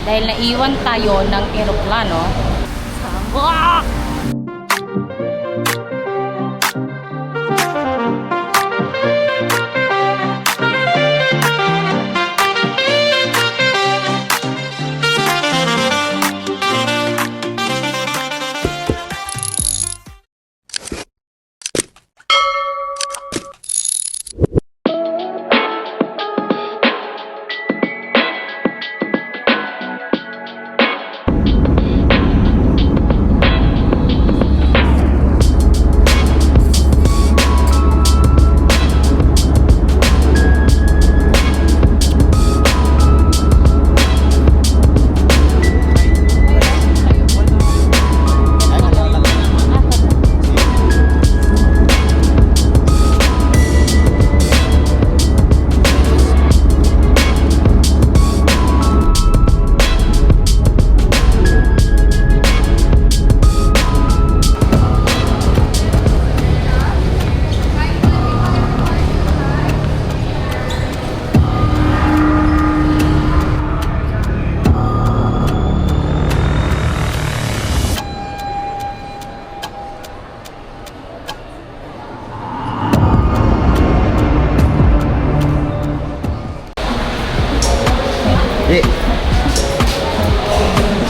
dahil naiwan tayo ng eroplano. Sabak!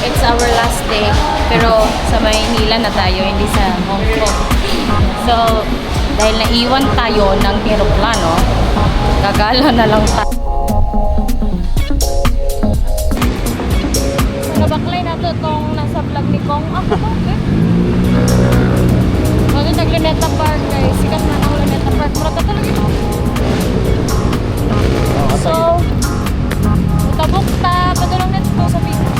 It's our last day, pero sa Maynila na tayo, hindi sa Hong Kong. So, dahil naiwan tayo ng eroplano, gagala na lang tayo. So, nabaklay na to itong nasa vlog ni Kong. Ako bakit? Ano nag-Luneta Park guys? Sikat na ng Luneta Park. Mura ka talaga ito. So, tabok ta, padulong na ito sa pizza.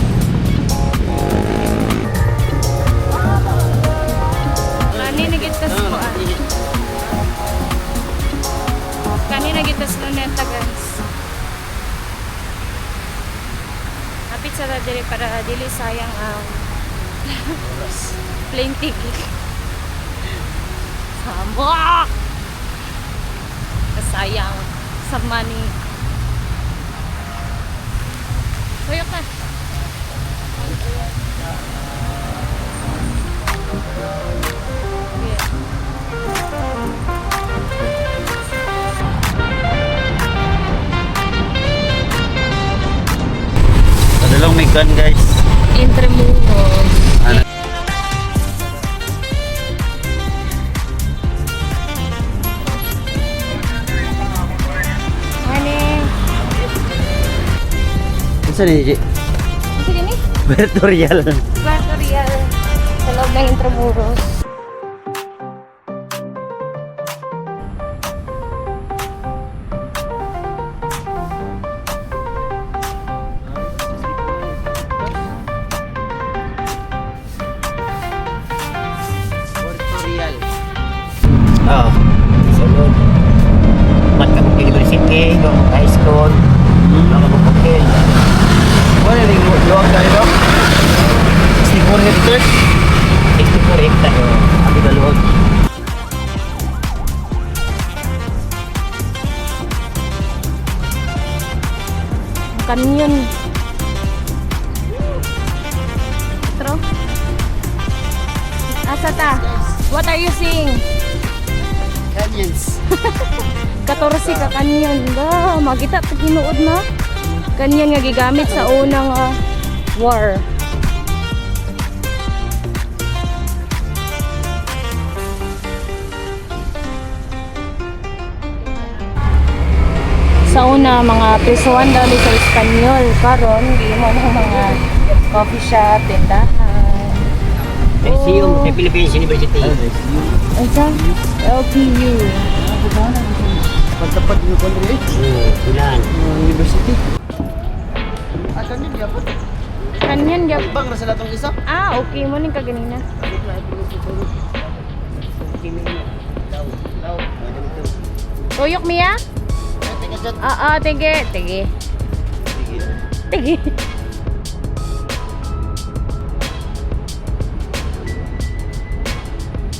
Kanina gitas mo Kanina gitas Luneta guys. Napit sa dili para dili sayang ang plane ticket. Sabak! Sayang sa money. Huyok na. Padulong may gun guys. Intramuros. Saan ni? Sige ni. Puerto Real. Puerto Real. Sa loob ng Intramuros. Puerto Real. Oh. Sulod. Magkabuk University, high school. Magkabukil. Wala rin luwag tayo ba? 64 hectares? 64 hectares. Abi na luwag. Canyon. Tro. Asa ta? What are you seeing? Canyons. 14 ka canyon. Ba, makita ta ginuod na. Canyon nga gigamit sa unang war. Sa una, mga pesuan daw sa Espanyol. Karon, di mo ng mga coffee shop, tindahan. SU, sa Philippines University. Asa? LPU. Pagtapat yung country. Tulan. University. Kanyan gyapon. Kanyan gyapon. Bang na sa latong isa? Ah, okay mo ning kaganina. Tuyok Mia? Tige.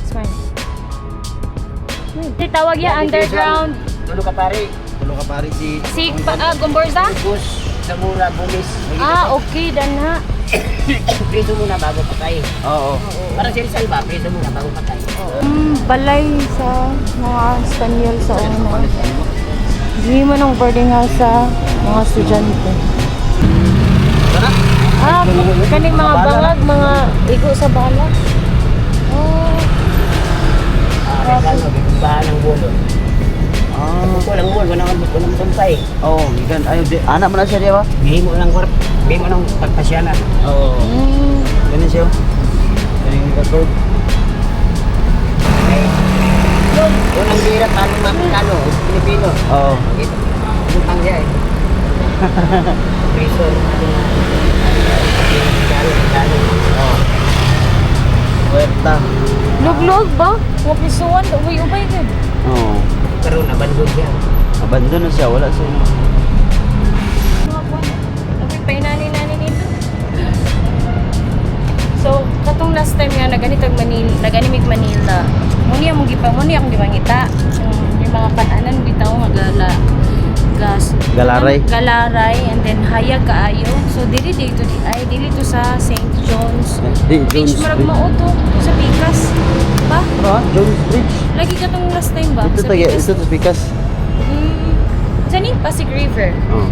Smile. Tawag ya underground. Tulo ka pari si Si Gomborza? Bus. Sa mura, bumis. Ah, okay, dana. Preso muna bago patay. Oo. Parang si Rizal ba? Preso muna bago patay. Balay sa mga Espanyol sa una. Hindi mo nung boarding house sa mga estudyante. Tara. Ah, kaning mga bangag, mga igo sa balag. Oh, Ano, bahan ng bulo. Walang bulo, walang tumpay. Oo, gikan ayo di. Anak mo na siya di ba? Bihimo ng warp, bihimo ng pagpasyanan. Oo. Ganun siya. Galing record. Unang bira, paano Makano, Pilipino. Oo. Butang siya eh. Preso. Oo. Puerta. luglog ba? Huwag isuwan, ubay-ubay din. Oo. Pero nabandog siya. Abandon na siya, wala siya. Mga kwan, okay, painani-nani nito. So, katong last time nga naganimig Manila. Muni akong gipangita. Yung mga pananan bitaw nga Galaray. Galaray and then hayag kaayo. So dili dito to sa St. John's Di, Beach Jones murag Bridge. mauto sa Pikas. Ba? Ah, Jones Bridge. Lagi katong last time ba? Ito sa tayo, Pikas? ito to Pikas. Saan yung Pasig River? Oo.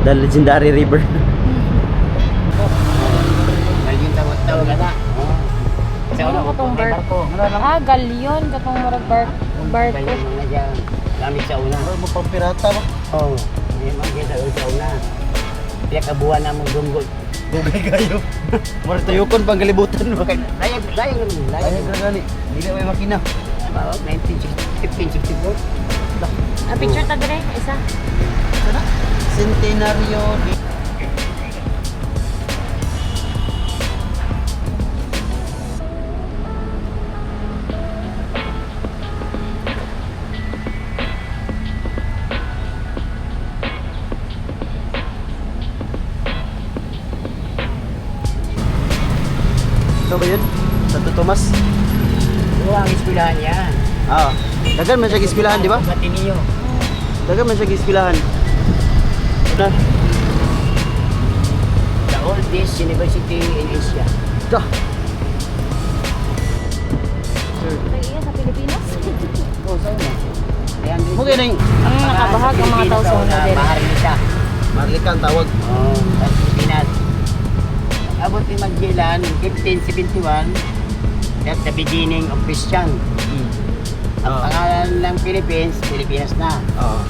The legendary river. Dahil yung tawag na. Kasi Ano una, katong may barko? barko. Ah, galyon katong murag barko. Dahil yung mga dyan, gamit sa una. Ano mo pang pirata ba? Oo. May mga sa una. Kaya kabuhan na mong dunggol. Dugay kayo. Mara tuyukon pang kalibutan ba? Layag naman. Ayun ka gani. Dili may makina. 1564. Ah, picture ta dire, isa. Centenario di Ito ba yun? Santo Tomas? Oo, ang eskwelahan yan. Ah, dagan man siya gispilahan, di ba? Batinio. Dagan man siya gispilahan. Na, The oldest university in Asia. dah. Tagiya sa Pilipinas. Oo, saan na? Mo kay nang Ang nakabahag ang mga tao sa una dire. Bahar nita. Marlikan tawag. Oo, sa Pilipinas. Abot ni Magellan, 1571, that's the beginning of Christian. Ang Ah. pangalan ng Philippines, Pilipinas na. Oo.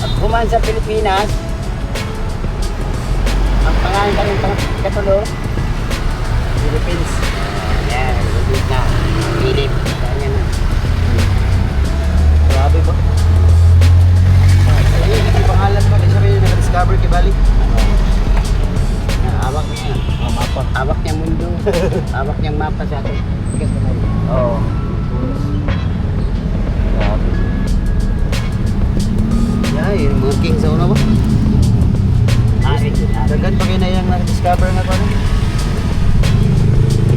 At kumaan sa Pilipinas, ang pangalan ka rin katulo, Philippines. Yan, Philippines na. Philip, kanya na. Grabe ba? Ay, hindi pangalan pa kasi may naka-discover kay Bali. Hawak niya. Mapa. Hawak niya mundo. Hawak niyang mapa sa atin. Bigas na tayo. Oo. Grabe. Yay, yung mga king sa una ba? Dagan pa kayo na yung naka-discover nga pa rin.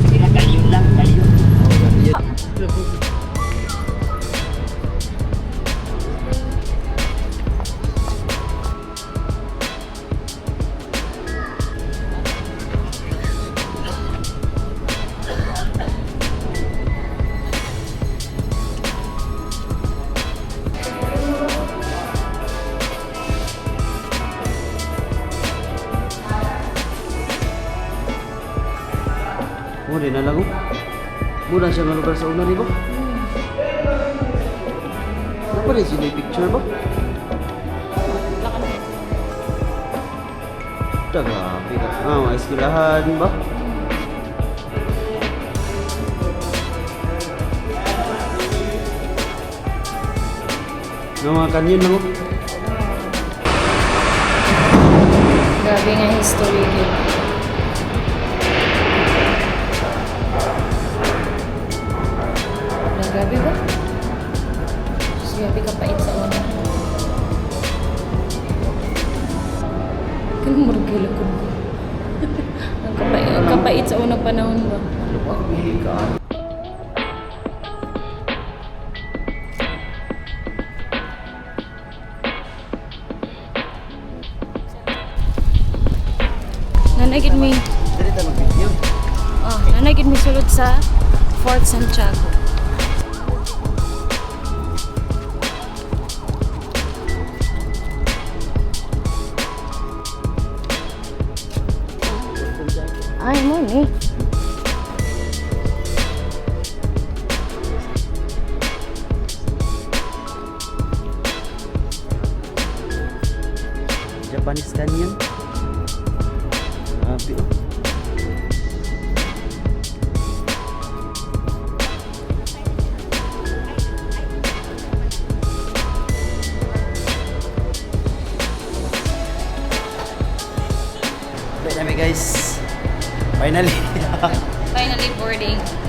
Sila kaliyun lang, kaliyun. Di na lang oh. Muna siya nga lugar sa una, di ba? Ano pa rin sila yung picture ba? Grabe ka. Ah, mga eskwelahan ba? Mga kanyon lang oh. Grabe nga history yun. Grabe ba? Grabe kapait sa una. Kaya marugila ko. Ang kapait sa unang panahon ba? nanagid mi. Dali tayo mag-video. Oh, nanagid mi sulod sa Fort Santiago. Ay, mo ni. Japanese Canyon. Grabe oh. Bye namin guys. Finally. Finally boarding.